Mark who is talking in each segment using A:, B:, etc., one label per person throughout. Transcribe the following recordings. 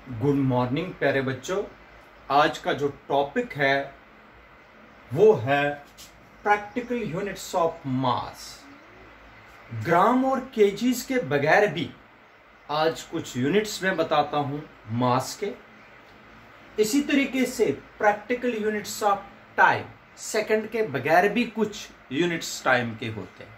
A: Good morning प्यारे बच्चों। आज का जो टॉपिक है वो है प्रैक्टिकल यूनिट्स ऑफ मास। ग्राम और केजीज के बगैर भी आज कुछ यूनिट्स में बताता हूं मास के। इसी तरीके से practical units of time, second के बगैर भी कुछ यूनिट्स टाइम के होते हैं।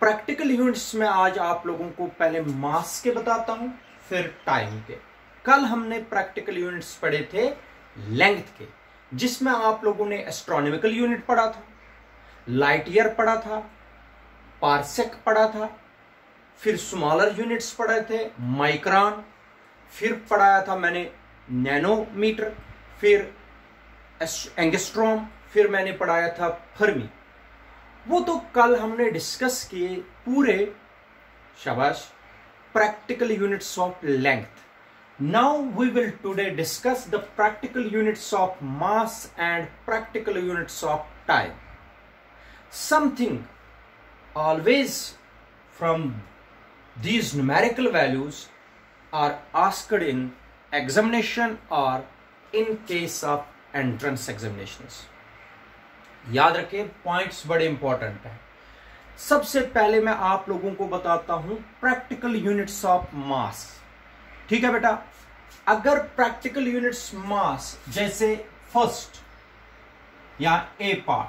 A: प्रैक्टिकल यूनिट्स में आज आप लोगों को पहले मास के बताता हूं, फिर टाइम के। कल हमने प्रैक्टिकल यूनिट्स पढ़े थे लेंथ के, जिसमें आप लोगों ने एस्ट्रोनॉमिकल यूनिट पढ़ा था, लाइट ईयर पढ़ा था, पारसेक पढ़ा था, फिर स्मॉलर यूनिट्स पढ़े थे माइक्रोन, फिर पढ़ाया था मैंने नैनोमीटर, फिर एंगस्ट्रॉम, फिर मैंने पढ़ाया था फर्मी। वो तो कल हमने डिस्कस किए पूरे, शाबाश, practical units of length. Now we will today discuss the practical units of mass and practical units of time. Something always from these numerical values are asked in examination or in case of entrance examinations. याद रखें, points बड़े important हैं। सबसे पहले मैं आप लोगों को बताता हूं प्रैक्टिकल यूनिट्स ऑफ मास। ठीक है बेटा, अगर प्रैक्टिकल यूनिट्स मास जैसे फर्स्ट या ए पार्ट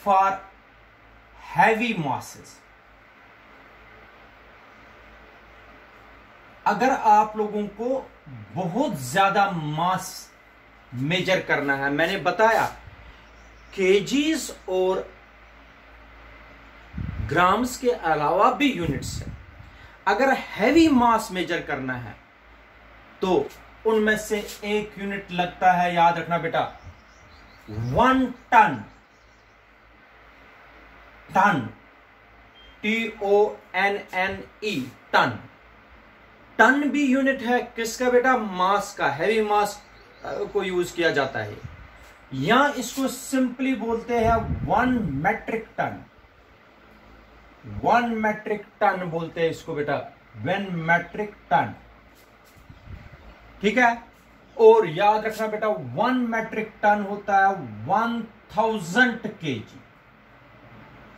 A: फॉर हैवी मासेस, अगर आप लोगों को बहुत ज्यादा मास मेजर करना है, मैंने बताया केजीज और ग्राम्स के अलावा भी यूनिट्स है। अगर हैवी मास मेजर करना है तो उनमें से एक यूनिट लगता है, याद रखना बेटा, 1 tonne. Tonne, TONNE, tonne. Tonne भी यूनिट है किसका बेटा? मास का, हैवी मास को यूज किया जाता है। या इसको सिंपली बोलते हैं 1 मेट्रिक टन। 1 मेट्रिक टन बोलते हैं इसको बेटा, 1 मेट्रिक टन। ठीक है, और याद रखना बेटा 1 मेट्रिक टन होता है 1000 केजी।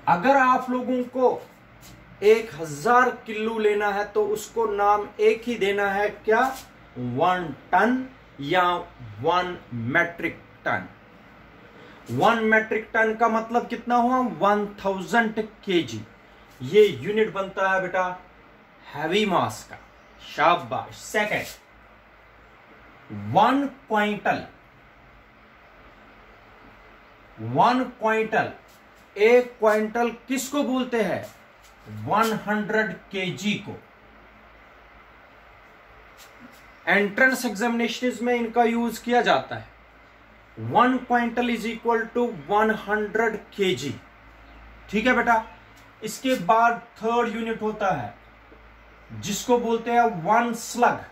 A: अगर आप लोगों को 1000 किलो लेना है तो उसको नाम एक ही देना है, क्या? 1 टन या 1 मेट्रिक टन। 1 मेट्रिक टन का मतलब कितना हुआ? 1000 केजी। ये यूनिट बनता है बेटा हैवी मास का। शाबाश। Second, 1 quintal. 1 क्विंटल, एक क्विंटल किसको बोलते हैं? 100 केजी को। एंट्रेंस एग्जामिनेशन में इनका यूज किया जाता है। 1 quintal is equal to 100 KG. ठीक है बेटा, इसके बाद थर्ड यूनिट होता है जिसको बोलते हैं 1 स्लग,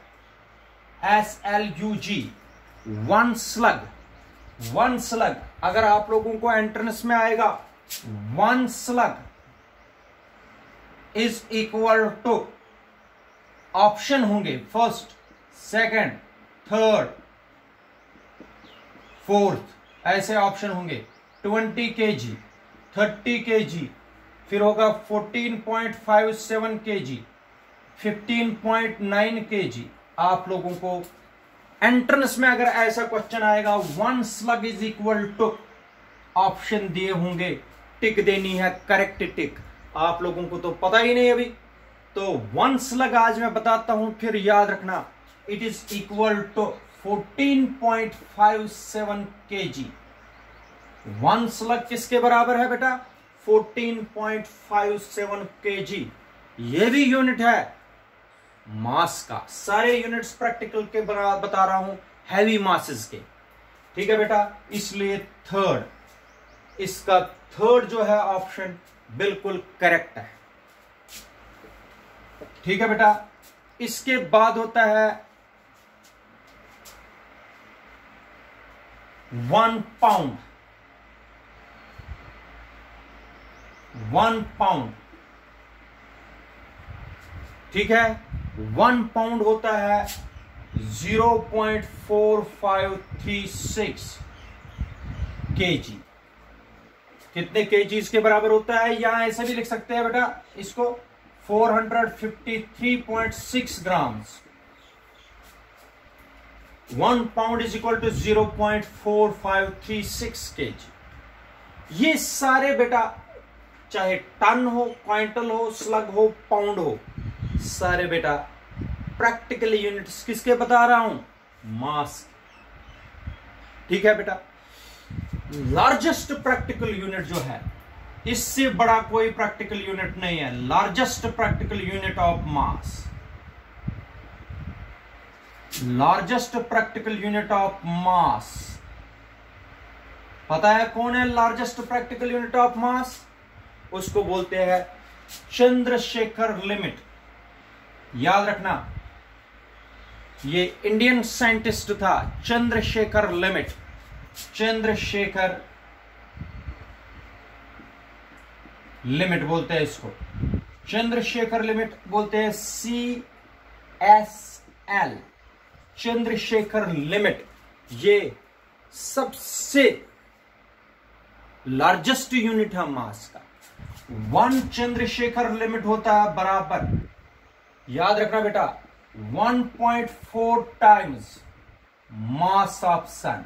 A: SLUG, 1 स्लग। 1 स्लग अगर आप लोगों को एंट्रेंस में आएगा, 1 slug is equal to, option होंगे फर्स्ट, सेकंड, थर्ड, फोर्थ, ऐसे ऑप्शन होंगे। 20 केजी, 30 केजी, फिर होगा 14.57 केजी, 15.9 केजी। आप लोगों को एंट्रेंस में अगर ऐसा क्वेश्चन आएगा 1 slug is equal to, option दिए होंगे, टिक देनी है, करेक्ट टिक। आप लोगों को तो पता ही नहीं अभी, तो 1 स्लग आज मैं बताता हूं, फिर याद रखना it is equal to 14.57 KG. 1 slug किसके बराबर है बेटा? 14.57 केजी। ये भी यूनिट है मास का। सारे यूनिट्स प्रैक्टिकल के बता रहा हूं हैवी मासेस के। ठीक है बेटा, इसलिए थर्ड, इसका थर्ड जो है ऑप्शन बिल्कुल करेक्ट है। ठीक है बेटा, इसके बाद होता है 1 पाउंड। 1 पाउंड, ठीक है, 1 पाउंड होता है 0.4536 kg। कितने kgs के बराबर होता है? यहां ऐसे भी लिख सकते हैं बेटा इसको, 453.6 grams. 1 pound is equal to 0.4536 kg। ये सारे बेटा चाहे टन हो, क्वांटल हो, स्लग हो, पाउंड हो, सारे बेटा प्रैक्टिकल यूनिट्स किसके बता रहा हूं? मास। ठीक है बेटा। लार्जेस्ट प्रैक्टिकल यूनिट जो है, इससे बड़ा कोई प्रैक्टिकल यूनिट नहीं है। Largest practical unit of mass, largest practical unit of mass, पता है कौन है largest practical unit of mass? उसको बोलते हैं चंद्रशेखर लिमिट। याद रखना, ये इंडियन साइंटिस्ट था, चंद्रशेखर लिमिट। चंद्रशेखर लिमिट बोलते हैं इसको, चंद्रशेखर लिमिट बोलते हैं, CSL, चंद्रशेखर लिमिट। ये सबसे लार्जेस्ट यूनिट है मास का। 1 चंद्रशेखर लिमिट होता है बराबर, याद रखना बेटा, 1.4 टाइम्स मास ऑफ सन।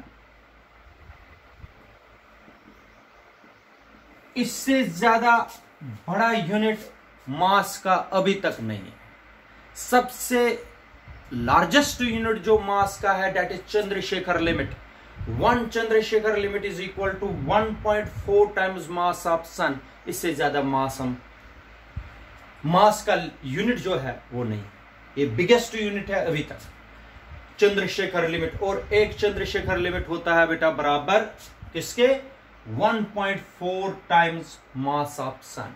A: इससे ज्यादा बड़ा यूनिट मास का अभी तक नहीं है। सबसे लार्जेस्ट यूनिट जो मास का है that is Chandrasekhar limit. 1 Chandrasekhar limit is equal to 1.4 times mass of sun. इससे ज्यादा मास का यूनिट जो है वो नहीं, ये बिगेस्ट यूनिट है अभी तक, चंद्रशेखर लिमिट। और एक चंद्रशेखर लिमिट होता है बेटा बराबर किसके? 1.4 टाइम्स मास ऑफ सन।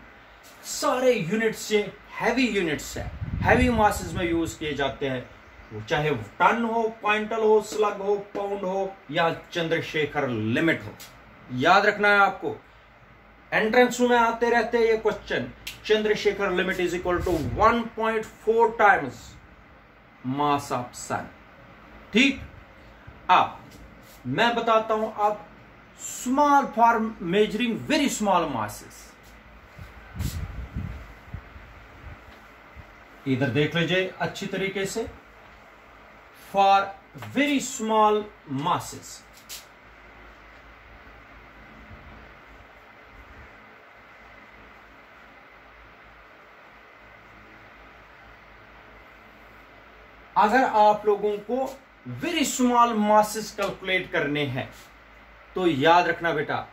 A: सारे यूनिट से हैवी यूनिट्स है, हैवी मासेस में यूज किए जाते हैं, वो चाहे टन हो, क्वांटल हो, स्लग हो, पाउंड हो या चंद्रशेखर लिमिट हो। याद रखना है आपको, एंट्रेंस में आते रहते हैं ये question. Chandrasekhar limit is equal to 1.4 times mass of sun. ठीक। अब मैं बताता हूं अब small for measuring very small masses. इधर देख लीजिए अच्छी तरीके से, फॉर वेरी स्मॉल मासेस। अगर आप लोगों को वेरी स्मॉल मासेस कैलकुलेट करने हैं तो याद रखना बेटा,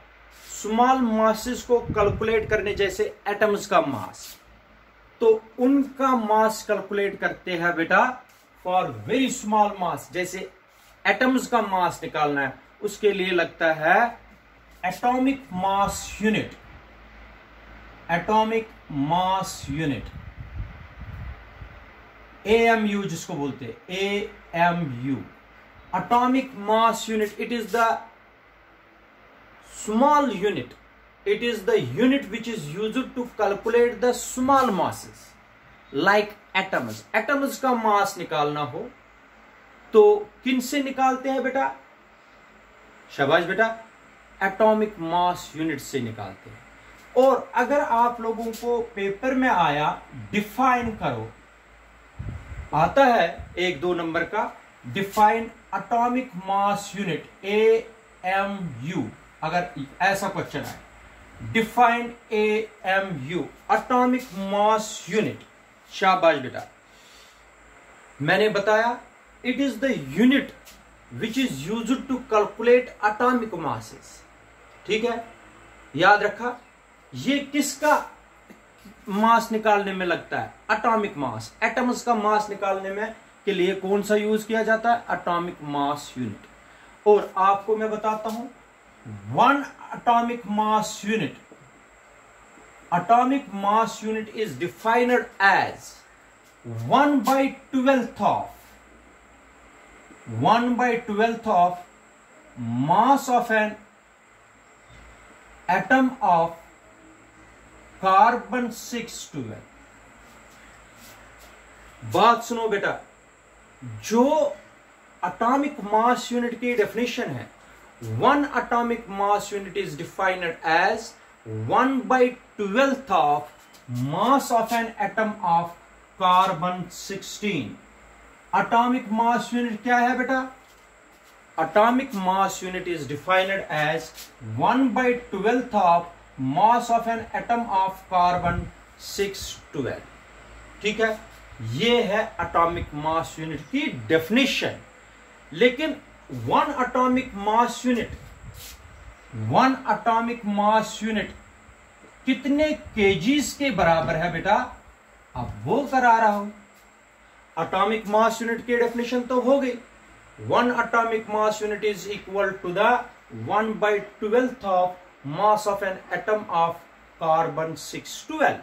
A: स्मॉल मासेस को कैलकुलेट करने जैसे एटम्स का मास, तो उनका मास कैलकुलेट करते हैं बेटा फॉर वेरी स्मॉल मास। जैसे एटम्स का मास निकालना है, उसके लिए लगता है atomic mass unit. Atomic mass unit, AMU जिसको बोलते हैं, AMU, atomic mass unit. It is the small unit, it is the unit which is used to calculate the small masses like atoms। atoms का मास निकालना हो तो किन से निकालते हैं बेटा? शाबाश बेटा, एटॉमिक मास यूनिट से निकालते हैं। और अगर आप लोगों को पेपर में आया डिफाइन करो, आता है 1-2 नंबर का, define atomic mass unit, AMU। अगर ऐसा क्वेश्चन आए, define AMU, atomic mass unit, शाबाश बेटा। मैंने बताया it is the unit which is used to calculate atomic masses. ठीक है, याद रखा, ये किसका मास निकालने में लगता है? एटॉमिक मास। एटम्स का मास निकालने में के लिए कौन सा यूज किया जाता है? Atomic mass unit. और आपको मैं बताता हूं, 1 atomic mass unit, atomic mass unit is defined as 1/12 of mass of an atom of carbon 612। बात सुनो बेटा, जो एटॉमिक मास यूनिट की डेफिनेशन है, one atomic mass unit is defined as 1/12 of mass of an atom of carbon 16। Atomic mass unit क्या है बेटा? Atomic mass unit is defined as 1/12 of mass of an atom of carbon 612। ठीक है, ये है atomic mass unit की definition. लेकिन one atomic mass unit कितने केजीज के बराबर है बेटा? अब वो करा रहा हूं। एटॉमिक मास यूनिट की डेफिनेशन तो हो गई, one atomic mass unit is equal to the 1/12 of mass of an atom of carbon 612।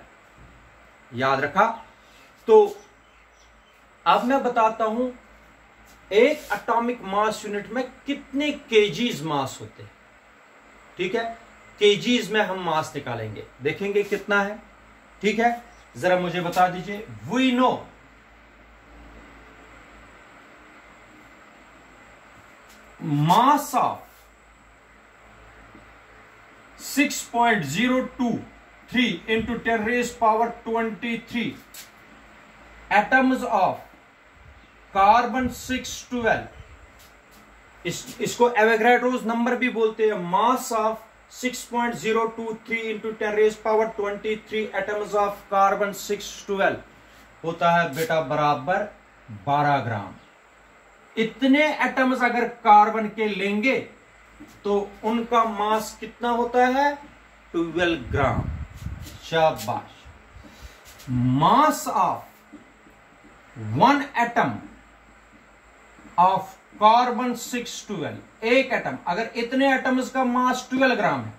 A: याद रखा? तो अब मैं बताता हूं एक एटॉमिक मास यूनिट में कितने केजीज मास होते हैं। ठीक है, केजीज में हम मास निकालेंगे, देखेंगे कितना है। ठीक है, जरा मुझे बता दीजिए। We know mass of 6.023 into 10 raised power 23 atoms of carbon 612, इसको एवोगैड्रोस नंबर भी बोलते हैं। Mass of 6.023 into 10 raised power 23 atoms of carbon 612 होता है बेटा बराबर 12 ग्राम। इतने एटम्स अगर कार्बन के लेंगे तो उनका मास कितना होता है? 12 ग्राम। शाबाश। Mass of one atom of carbon 612, एक एटम, अगर इतने एटम्स का मास 12 ग्राम है,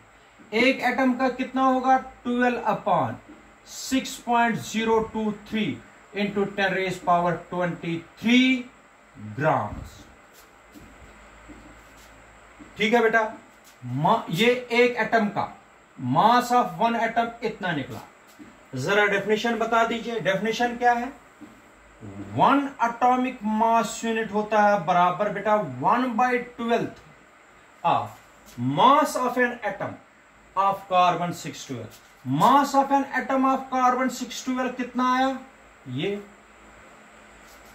A: एक एटम का कितना होगा? 12/6.023 इंटू 10 रेज पावर 23 ग्राम्स। ठीक है बेटा, ये एक एटम का मास ऑफ वन एटम इतना निकला। जरा डेफिनेशन बता दीजिए। डेफिनेशन क्या है? वन एटॉमिक मास यूनिट होता है बराबर बेटा 1/12 of mass of an atom of carbon 612। Mass of an atom of carbon 612 कितना आया? ये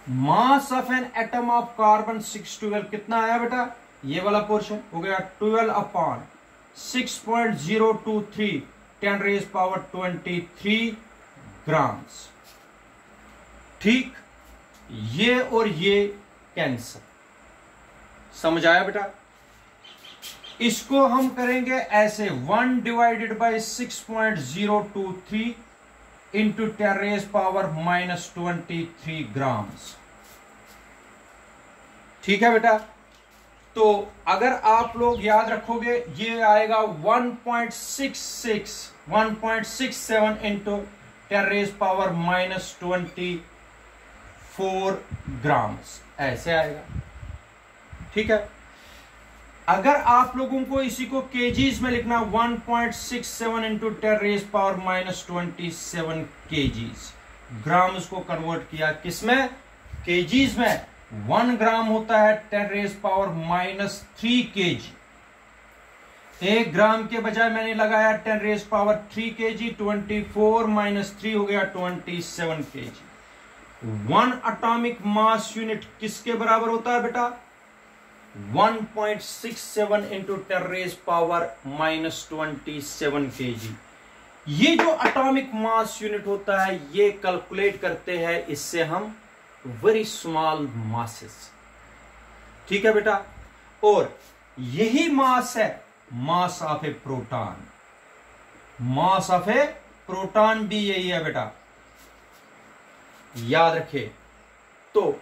A: मास of an atom of carbon 612 कितना आया बेटा? ये वाला पोर्शन हो गया 12/6.023 10 रेज पावर 23 ग्राम्स। ठीक, ये और ये कैंसर। समझ आया बेटा? इसको हम करेंगे ऐसे 1/6.023 इंटू 10 रेज पावर -23 ग्राम्स। ठीक है बेटा? तो अगर आप लोग याद रखोगे ये आएगा 1.67 इंटू 10 रेज पावर -24 ग्राम्स, ऐसे आएगा। ठीक है, अगर आप लोगों को इसी को केजीज में लिखना 1.67 into 10 raise power -27 KGs. Grams को कन्वर्ट किया किसमें? केजीज में। 1 ग्राम होता है 10 रेज पावर -3 केजी। 1 ग्राम के बजाय मैंने लगाया 10 रेज पावर 3 केजी। 24 - 3 हो गया 27 केजी। 1 एटॉमिक मास यूनिट किसके बराबर होता है बेटा? 1.67 इंटू 10 रेज पावर -27 केजी। ये जो एटॉमिक मास यूनिट होता है ये कैलकुलेट करते हैं इससे हम वेरी स्मॉल मासेस। ठीक है बेटा? और यही मास है mass of A proton. Mass of A proton भी यही है बेटा, याद रखिए। तो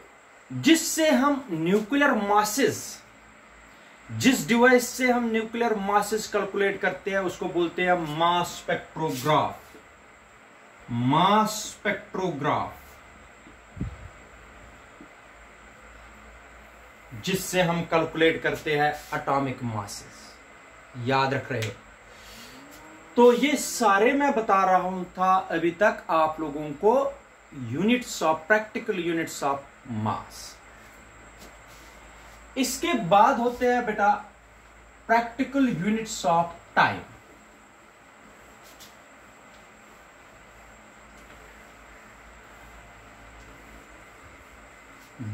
A: जिससे हम न्यूक्लियर मासेस, जिस डिवाइस से हम न्यूक्लियर मासेस कैलकुलेट करते हैं उसको बोलते हैं मास स्पेक्ट्रोग्राफ। मास स्पेक्ट्रोग्राफ, जिससे हम कैलकुलेट करते हैं एटॉमिक मासेस। याद रख रहे हो? तो ये सारे मैं बता रहा हूं था अभी तक आप लोगों को units of, practical units of mass. इसके बाद होते हैं बेटा प्रैक्टिकल यूनिट्स ऑफ टाइम।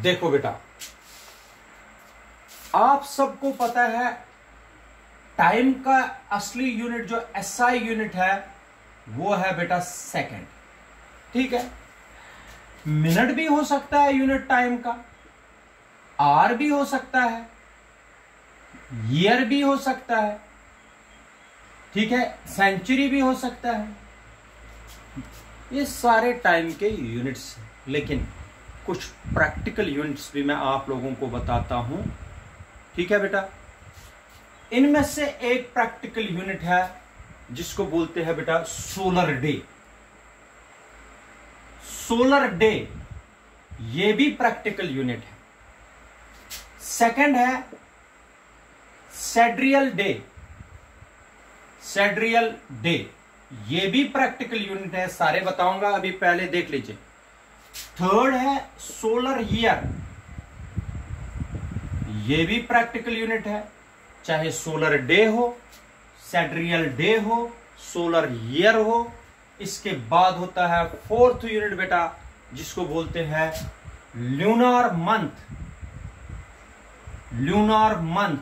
A: देखो बेटा, आप सबको पता है टाइम का असली यूनिट जो एसआई यूनिट है वो है बेटा सेकंड। ठीक है, मिनट भी हो सकता है यूनिट टाइम का, आर भी हो सकता है, ईयर भी हो सकता है, ठीक है, सेंचुरी भी हो सकता है। ये सारे टाइम के यूनिट्स हैं, लेकिन कुछ प्रैक्टिकल यूनिट्स भी मैं आप लोगों को बताता हूं। ठीक है बेटा, इनमें से एक प्रैक्टिकल यूनिट है जिसको बोलते हैं बेटा सोलर डे। सोलर डे ये भी प्रैक्टिकल यूनिट है। सेकंड है सेड्रियल डे। सेड्रियल डे ये भी प्रैक्टिकल यूनिट है, सारे बताऊंगा, अभी पहले देख लीजिए। थर्ड है सोलर ईयर, ये भी प्रैक्टिकल यूनिट है, चाहे सोलर डे हो, सेड्रियल डे हो, सोलर ईयर हो। इसके बाद होता है फोर्थ यूनिट बेटा जिसको बोलते हैं ल्यूनार मंथ। ल्यूनार मंथ,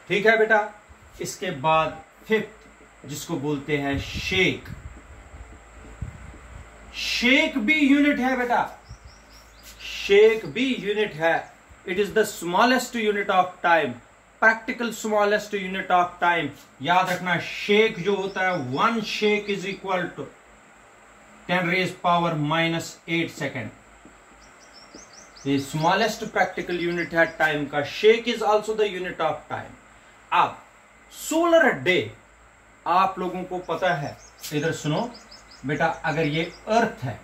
A: ठीक है बेटा। इसके बाद फिफ्थ जिसको बोलते हैं शेक। शेक भी यूनिट है बेटा, शेक भी यूनिट है। It is the smallest unit of time, practical smallest unit of time. याद रखना, शेक जो होता है, 1 shake is equal to 10⁻⁻8 second. ये स्मॉलेस्ट प्रैक्टिकल यूनिट है टाइम का। Shake is also the unit of time. अब सोलर डे आप लोगों को पता है, इधर सुनो बेटा, अगर ये अर्थ है,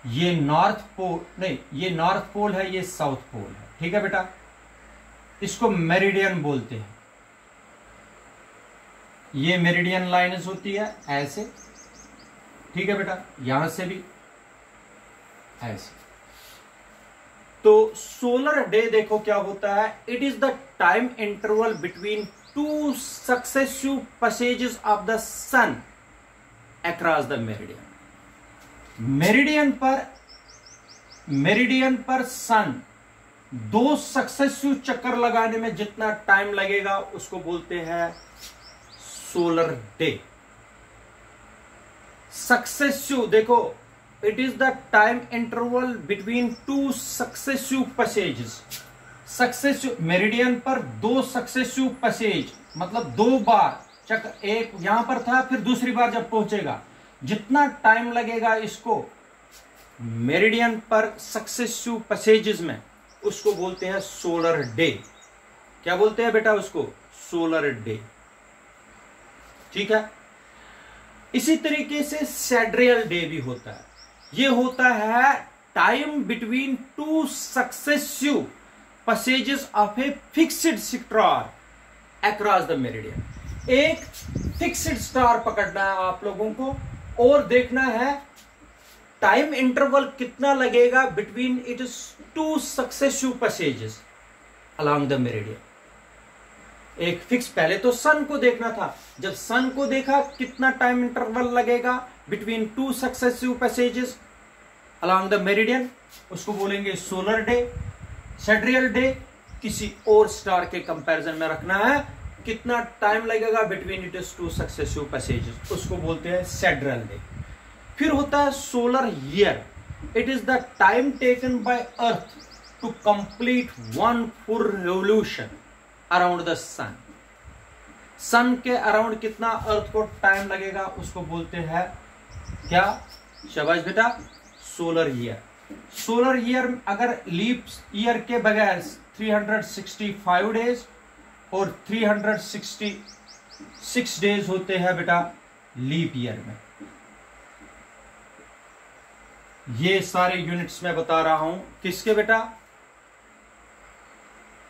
A: ये नॉर्थ पोल नहीं, ये नॉर्थ पोल है, ये साउथ पोल है, ठीक है बेटा। इसको मेरिडियन बोलते हैं। ये मेरिडियन लाइन्स होती है ऐसे, ठीक है बेटा, यहां से भी ऐसे। तो सोलर डे देखो क्या होता है, it is the time interval between 2 successive passages of the sun across the meridian. Meridian पर सन 2 सक्सेसिव चक्कर लगाने में जितना टाइम लगेगा उसको बोलते हैं सोलर डे। सक्सेसिव देखो, it is the time interval between 2 successive passages. Successive meridian पर 2 सक्सेसिव पैसेज, मतलब 2 बार चक्कर, एक यहां पर था, फिर दूसरी बार जब पहुंचेगा, जितना टाइम लगेगा इसको मेरिडियन पर सक्सेसिव पैसेजेस में, उसको बोलते हैं सोलर डे। क्या बोलते हैं बेटा उसको? Solar day. ठीक है। इसी तरीके से सेड्रियल डे भी होता है। ये होता है time between 2 successive passages of a fixed star across the meridian. एक फिक्स्ड स्टार पकड़ना है आप लोगों को और देखना है टाइम इंटरवल कितना लगेगा between it 2 successive passages along the meridian. एक फिक्स, पहले तो सन को देखना था, जब सन को देखा कितना टाइम इंटरवल लगेगा between 2 successive passages along the meridian, उसको बोलेंगे सोलर डे। सेड्रियल डे किसी और स्टार के कंपैरिजन में रखना है, कितना टाइम लगेगा बिटवीन इट 2 सक्सेसिव पैसेजेस, उसको बोलते हैं सेड्रियल डे। फिर होता है solar year. It is the time taken by earth to complete 1 full revolution around the sun. Sun के अराउंड कितना अर्थ को टाइम लगेगा उसको बोलते हैं क्या? शाबाश बेटा, सोलर ईयर। सोलर ईयर अगर लीप ईयर के बगैर 365 डेज और 366 डेज होते हैं बेटा लीप ईयर में। ये सारे यूनिट्स मैं बता रहा हूं किसके बेटा?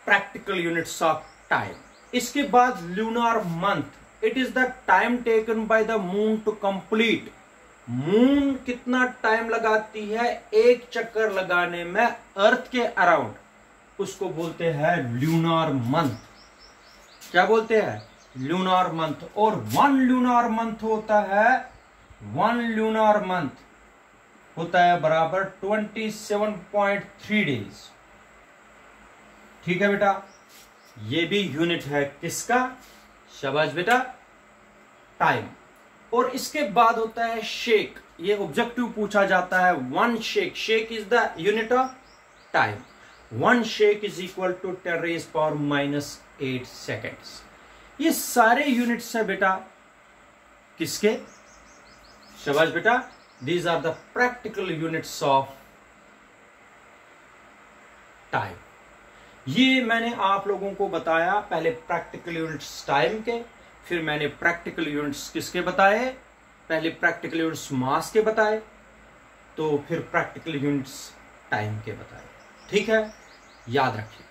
A: Practical units of time. इसके बाद lunar month. It is the time taken by the moon to complete. Moon कितना टाइम लगाती है एक चक्कर लगाने में अर्थ के अराउंड, उसको बोलते हैं ल्यूनार मंथ। क्या बोलते हैं? ल्यूनार मंथ। और 1 ल्यूनार मंथ होता है, 1 ल्यूनार मंथ होता है बराबर 27.3 डेज। ठीक है बेटा, ये भी यूनिट है किसका? शाबाश बेटा, टाइम। और इसके बाद होता है शेक। ये ऑब्जेक्टिव पूछा जाता है, 1 shake. Shake is the unit of time. 1 shake is equal to 10⁻⁻8 seconds. ये सारे यूनिट्स है बेटा किसके? शाबाश बेटा, these are the practical units of time. ये मैंने आप लोगों को बताया, पहले प्रैक्टिकल यूनिट्स टाइम के, फिर मैंने प्रैक्टिकल यूनिट्स किसके बताए? पहले प्रैक्टिकल यूनिट्स मास के बताए, तो फिर प्रैक्टिकल यूनिट्स टाइम के बताए। ठीक है, याद रखिए।